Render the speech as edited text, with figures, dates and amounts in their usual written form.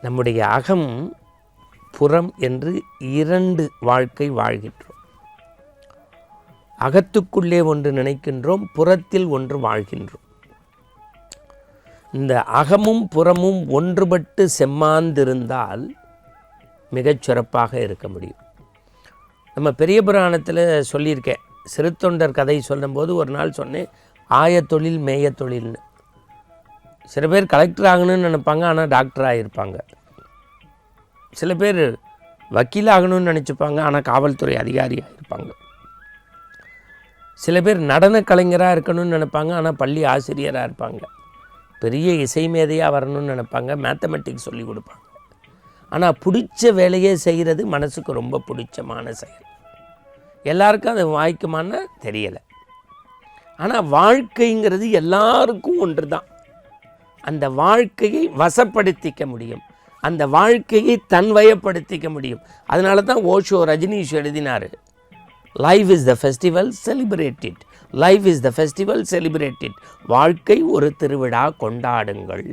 நம்முடைய அகம் புறம் என்று 2 வாழ்க்கை வாழ்கின்றோம். அகத்துக்குள்ளே ஒன்று நினைக்கின்றோம், புறத்தில் ஒன்று வாழ்கின்றோம். இந்த அகமும் புறமும் ஒன்றுபட்டு செம்மாந்திருந்தால் மிகச் சிறப்பாக இருக்க முடியும். நம்ம பெரிய புராணத்தில் சொல்லியிருக்கேன், சிறுத்தொண்டர் கதை சொல்லும்போது ஒரு நாள் சொன்னேன், ஆயத்தொழில் மேய தொழில்னு. சில பேர் கலெக்டர் ஆகணும்னு நினைப்பாங்க, ஆனால் டாக்டர் ஆகியிருப்பாங்க. சில பேர் வக்கீல் ஆகணும்னு நினச்சிப்பாங்க, ஆனால் காவல்துறை அதிகாரியாக இருப்பாங்க. சில பேர் நடன கலைஞராக இருக்கணும்னு நினைப்பாங்க, ஆனால் பள்ளி ஆசிரியராக இருப்பாங்க. பெரிய இசை மேதையாக வரணும்னு நினைப்பாங்க, மேத்தமெட்டிக்ஸ் சொல்லி கொடுப்பாங்க. ஆனால் பிடிச்ச வேலையே செய்கிறது மனசுக்கு ரொம்ப பிடிச்சமான செயல். எல்லாருக்கும் அது வாய்க்குமான்னு தெரியலை. ஆனால் வாழ்க்கைங்கிறது எல்லாருக்கும் ஒன்று தான். அந்த வாழ்க்கையை வசப்படுத்திக்க முடியும், அந்த வாழ்க்கையை தன்வயப்படுத்திக்க முடியும். அதனால தான் ஓஷோ ரஜினீஷ் எழுதினார், life is the festival, celebrate it. Life is the festival, celebrate it. வாழ்க்கை ஒரு திருவிழா, கொண்டாடுங்கள்.